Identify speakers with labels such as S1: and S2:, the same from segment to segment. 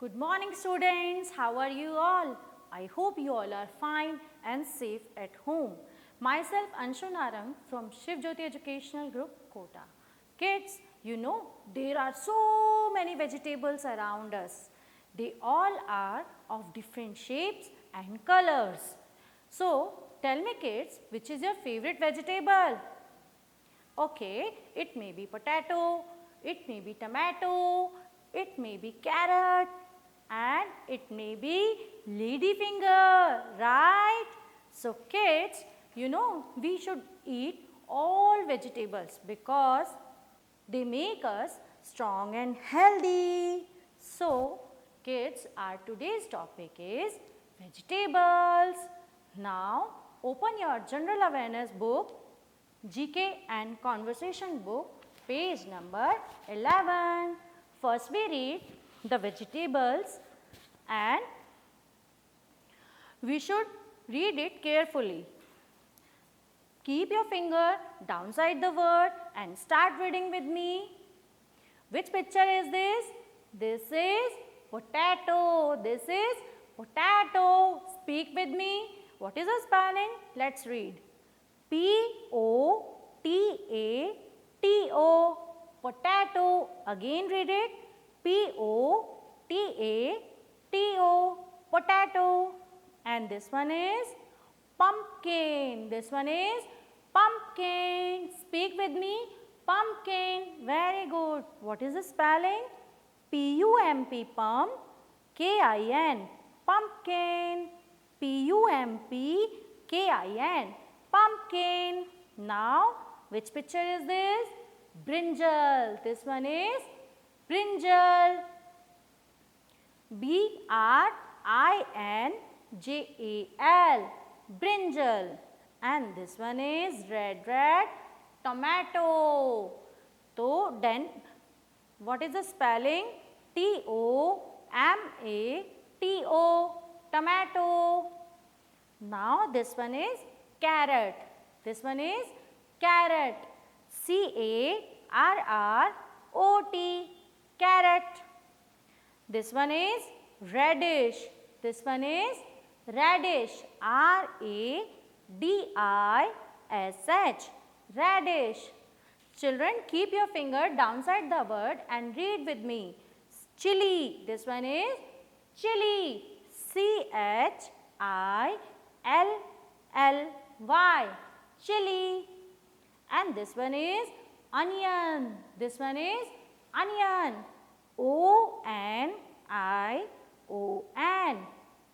S1: Good morning students, how are you all? I hope you all are fine and safe at home. Myself Anshu Narang from Shiv Jyoti Educational Group, Kota. Kids, you know there are so many vegetables around us. They all are of different shapes and colors. So tell me kids, which is your favorite vegetable? Okay, it may be potato, it may be tomato, it may be carrot and it may be ladyfinger, right? So kids, you know we should eat all vegetables because they make us strong and healthy. So kids, our today's topic is vegetables. Now open your general awareness book, GK and conversation book, page number 11. First we read the vegetables and we should read it carefully. Keep your finger downside the word and start reading with me. Which picture is this? This is potato. This is potato. Speak with me. What is the spelling? Let's read. Potato. Potato. Again read it. Potato. Potato. And this one is pumpkin. This one is pumpkin. Speak with me. Pumpkin. Very good. What is the spelling? P-U-M-P, pump. K-I-N. Pumpkin. P-U-M-P-K-I-N. Pumpkin. Now, which picture is this? Brinjal. This one is brinjal. B-R-I-N-J-A-L. Brinjal. And this one is red tomato. So then what is the spelling? T-O-M-A-T-O. Tomato. Now this one is carrot. This one is carrot. C-A-R-R-O-T. Carrot. This one is radish. This one is radish. R-A-D-I-S-H. Radish. Children, keep your finger downside the word and read with me. Chili. This one is chili. C-H-I-L-L-Y. Chili. And this one is onion. This one is onion. O-N-I-O-N.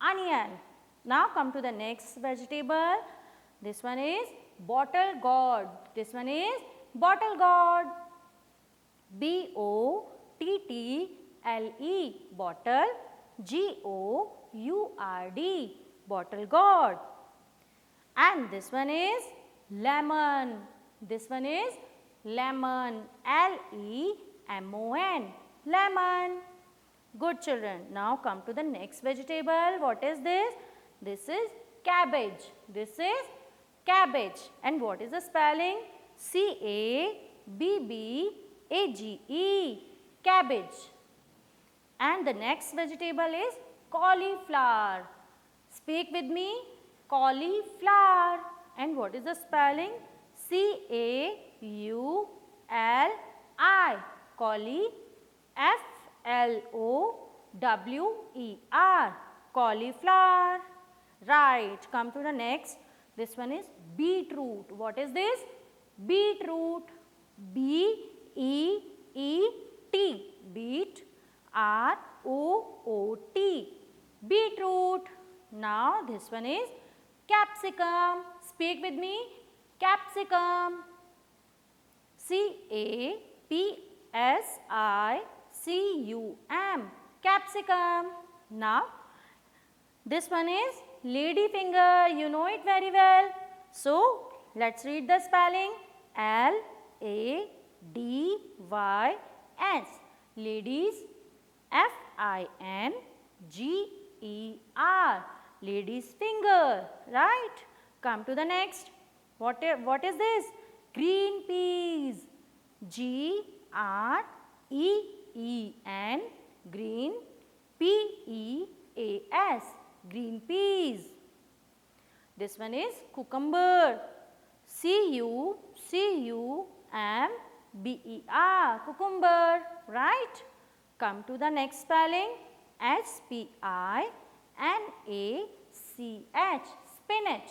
S1: Onion. Now come to the next vegetable. This one is bottle gourd. This one is bottle gourd. B-O-T-T-L-E. Bottle. G-O-U-R-D. Bottle gourd. And this one is lemon. This one is lemon. L-E-M-O-N. Lemon. Good children. Now come to the next vegetable. What is this? This is cabbage. This is cabbage. And what is the spelling? C-A-B-B-A-G-E. Cabbage. And the next vegetable is cauliflower. Speak with me. Cauliflower. And what is the spelling? C-A-U-L-I. Cauli. F-L-O-W-E-R. Cauliflower. Right. Come to the next. This one is beetroot. What is this? Beetroot. B-E-E-T. Beet. R-O-O-T. Beetroot. Now this one is capsicum. Speak with me. Capsicum. C-A-P-S-I-C-U-M. Capsicum. Now this one is ladyfinger. You know it very well. So let's read the spelling. L-A-D-Y-S. Ladies. F-I-N-G-E-R. Lady's finger. Right. Come to the next. What is this? Green peas. G-R-E-E-N. Green P-E-A-S, green peas. This one is cucumber, C-U-C-U-M-B-E-R, cucumber, right? Come to the next spelling, S-P-I-N-A-C-H, spinach.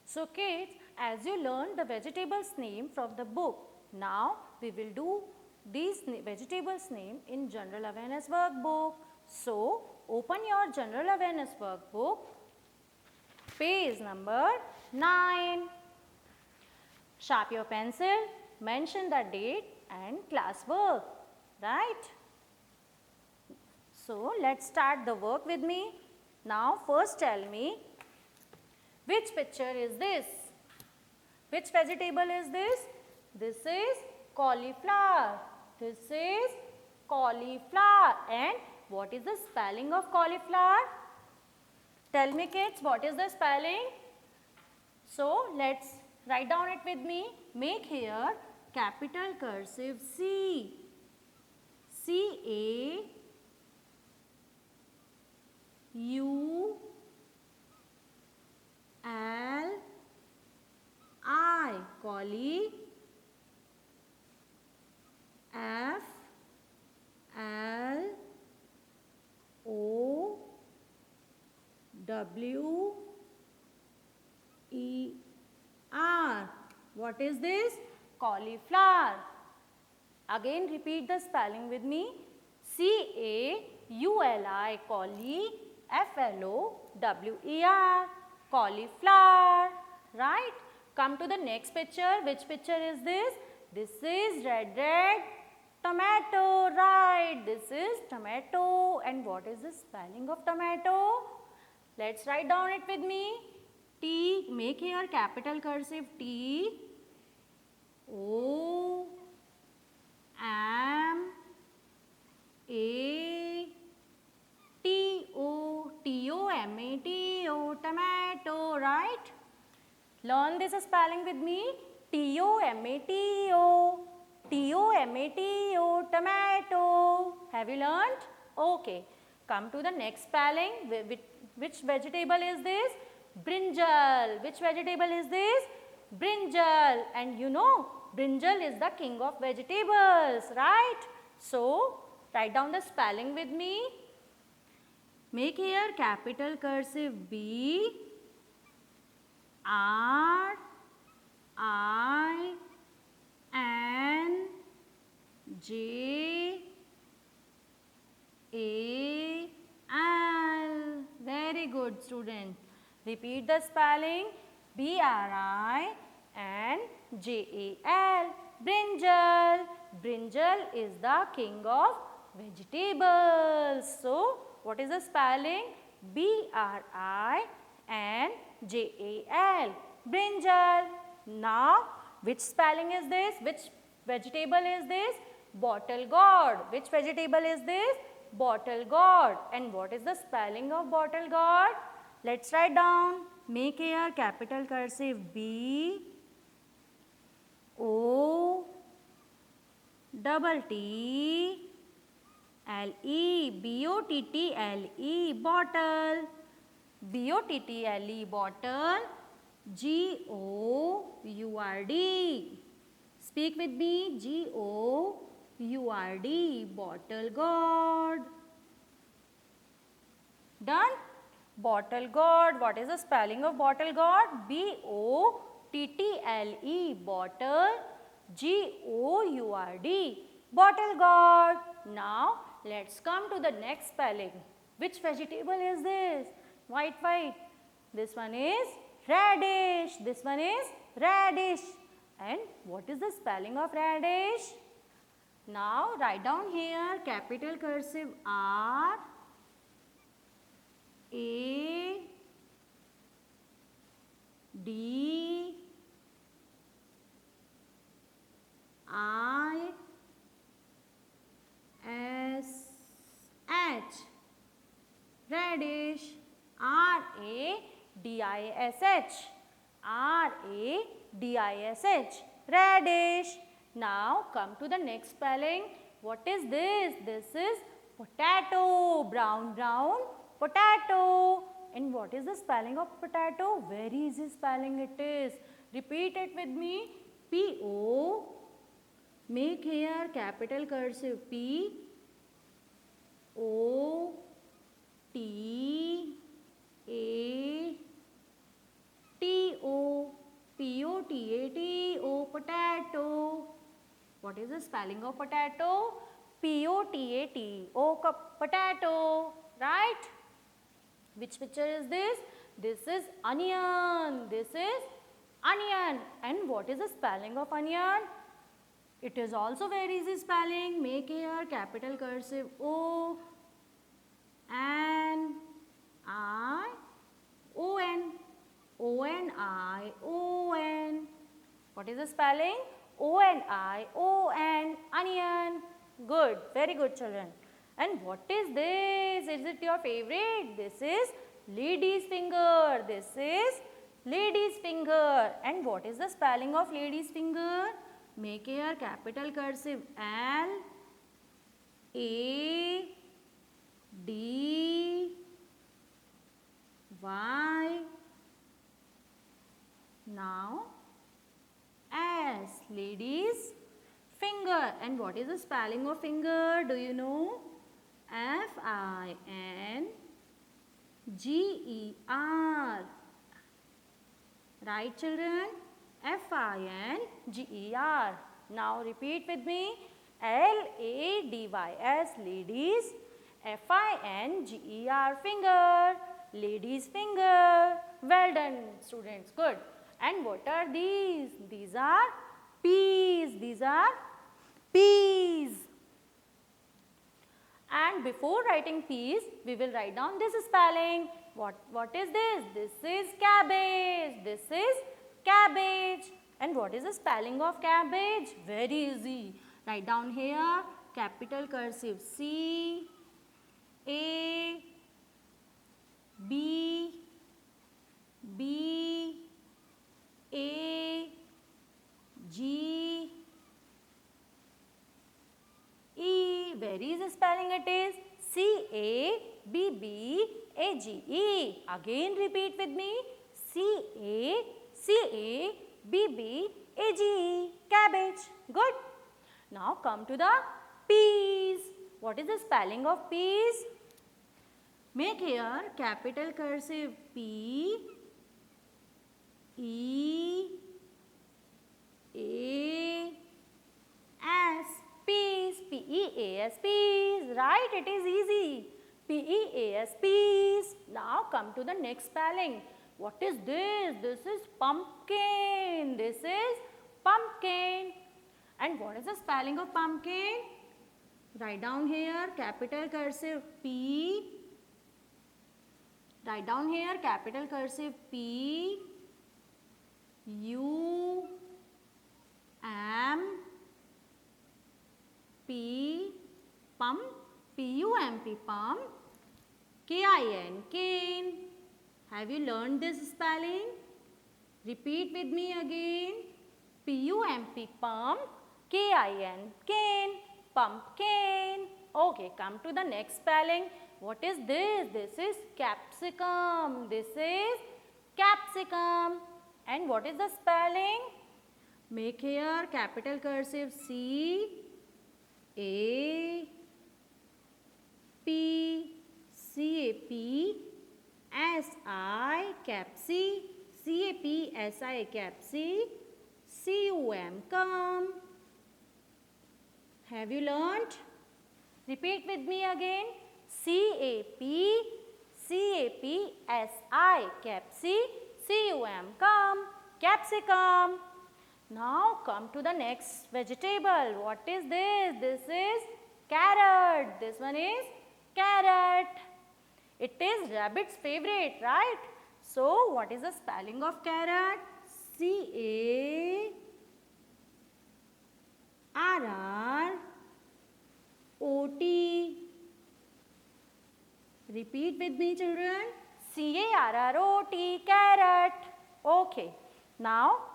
S1: So kids, as you learned the vegetables name from the book, now we will do these vegetables name in General Awareness Workbook. So, open your General Awareness Workbook, page number 9. Sharp your pencil, mention the date and class work, right? So, let's start the work with me. Now, first tell me, which picture is this? Which vegetable is this? This is cauliflower. This is cauliflower. And what is the spelling of cauliflower? Tell me kids, what is the spelling? So, let's write down it with me. Make here capital cursive C. C-A-U-L-I, cauli, F-L-O-W-E-R. What is this? Cauliflower. Again repeat the spelling with me. C-A-U-L-I, cauli, F-L-O-W-E-R, cauliflower, right? Come to the next picture. Which picture is this? This is red tomato, right? This is tomato. And what is the spelling of tomato? Let's write down it with me. T, make here capital cursive T, O, M, A, T, O, T, O, M, A, T, O, tomato, right? Learn this spelling with me. T, O, M, A, T, O, T, O, M, A, T, O, tomato. Have you learned? Okay. Come to the next spelling. Which vegetable is this? Brinjal. Which vegetable is this? Brinjal. And you know, brinjal is the king of vegetables, right? So, write down the spelling with me. Make here capital cursive B, R, I, N, J, A, L. Very good, student. Repeat the spelling. B-R-I-N-J-A-L. Brinjal. Brinjal is the king of vegetables. So, what is the spelling? B-R-I-N-J-A-L. Brinjal. Now, which spelling is this? Which vegetable is this? Bottle gourd. Which vegetable is this? Bottle gourd. And what is the spelling of bottle gourd? Let's write down. Make here capital cursive B, O, double T, L, E, B-O-T-T-L-E, bottle, B-O-T-T-L-E, bottle, G-O-U-R-D. Speak with me. G-O-U-R-D, bottle gourd. Done? Bottle gourd. What is the spelling of bottle gourd? B-O-T-T-L-E, bottle, G-O-U-R-D, bottle gourd. Now, let's come to the next spelling. Which vegetable is this? White. This one is radish. This one is radish. And what is the spelling of radish? Now, write down here capital cursive R, A, D, I, S, H, radish, R-A-D-I-S-H, R-A-D-I-S-H, radish. Now come to the next spelling. What is this? This is Potato, brown, brown, potato. And what is the spelling of potato? Very easy spelling it is. Repeat it with me. P-O. Make here capital cursive P. O. T. A. T. O. P-O-T-A-T-O. Potato. What is the spelling of potato? P-O-T-A-T-O. Potato. Right? Which picture is this? This is onion. This is onion. And what is the spelling of onion? It is also very easy spelling. Make here capital cursive O N I O N. O N I O N. What is the spelling? O N I O N. Onion. Good. Very good, children. And what is this? Is it your favorite? This is lady's finger. This is lady's finger. And what is the spelling of lady's finger? Make here capital cursive L A D Y. Now S, lady's finger. And what is the spelling of finger? Do you know? F-I-N-G-E-R. Right, children? F-I-N-G-E-R. Now repeat with me. L-A-D-Y-S, ladies. F-I-N-G-E-R, finger. Ladies' finger. Well done, students. Good. And what are these? These are peas. These are peas. And before writing peas, we will write down this spelling. What is this? This is cabbage. This is cabbage. And what is the spelling of cabbage? Very easy. Write down here capital cursive C A B B A G E. Very easy spelling it is. C A B B A G E. Again repeat with me. C A B B A G E. Cabbage. Good. Now come to the peas. What is the spelling of peas? Make here capital cursive P E A S. Peas. P-E-A-S. Peas. Right? It is easy. P-E-A-S. Peas. Now come to the next spelling. What is this? This is pumpkin. This is pumpkin. And what is the spelling of pumpkin? Write down here capital cursive P. Write down here capital cursive P U M P pump, P-U-M-P pump, K-I-N cane. Have you learned this spelling? Repeat with me again. P-U-M-P pump, K-I-N cane, pumpkin. Okay, come to the next spelling. What is this? This is capsicum. This is capsicum. And what is the spelling? Make here capital cursive C A P C A P S I capsi C A P S I capsi C U M cum. Have you learnt? Repeat with me again. C A P S I capsi C U M cum. Capsicum. Now come to the next vegetable. What is this? This is carrot. This one is carrot. It is rabbit's favorite, right? So what is the spelling of carrot? C-A-R-R-O-T. Repeat with me, children. C-A-R-R-O-T, carrot. Okay. Now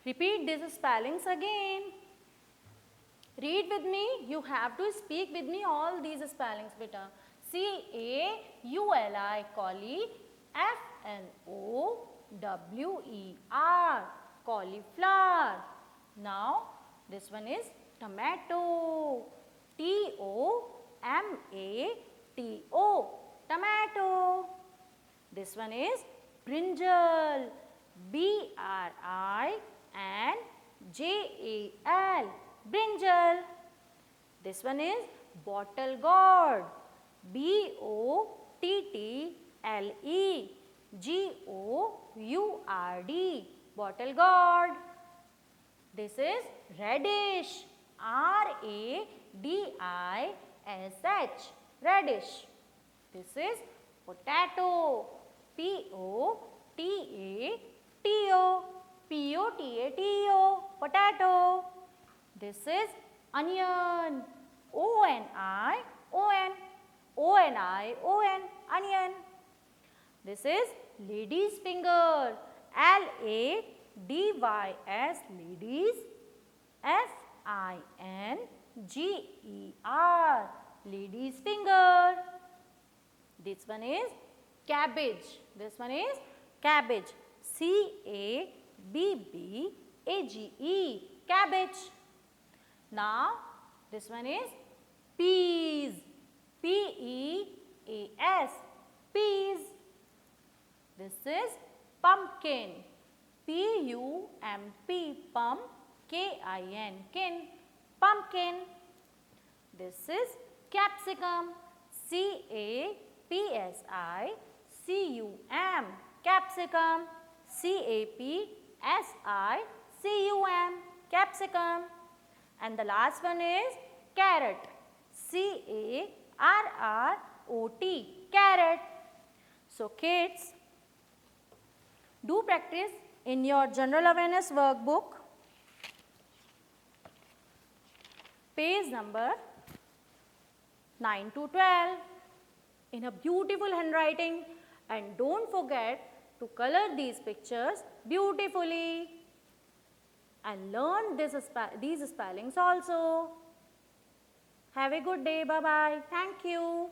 S1: repeat these spellings again. Read with me. You have to speak with me all these spellings, beta. C-A-U-L-I, collie. F-L-O-W-E-R, cauliflower. Now, this one is tomato. T-O-M-A-T-O, tomato. This one is brinjal. B-R-I-N-J-A-L, brinjal. This one is bottle gourd. B-O-T-T-L-E, G-O-U-R-D, bottle gourd. This is radish. R-A-D-I-S-H, radish. This is potato. P-O-T-A-T-O, P-O-T-A-T-O, potato. This is onion. O-N-I-O-N, O-N-I-O-N, onion. This is lady's finger. L-A-D-Y-S, ladies. F-I-N-G-E-R, lady's finger. This one is cabbage. This one is cabbage. C-A-B-B-A-G-E, cabbage. Now, this one is peas. P-E-A-S, peas. This is pumpkin. P-U-M-P, pump, K-I-N, kin, pumpkin. This is capsicum. C-A-P-S-I-C-U-M, capsicum. C-A-P-S-I-C-U-M, capsicum. And the last one is carrot. C-A-R-R-O-T, carrot. So kids, do practice in your general awareness workbook, page number 9 to 12, in a beautiful handwriting, and don't forget to color these pictures beautifully and learn these spellings also. Have a good day. Bye-bye. Thank you.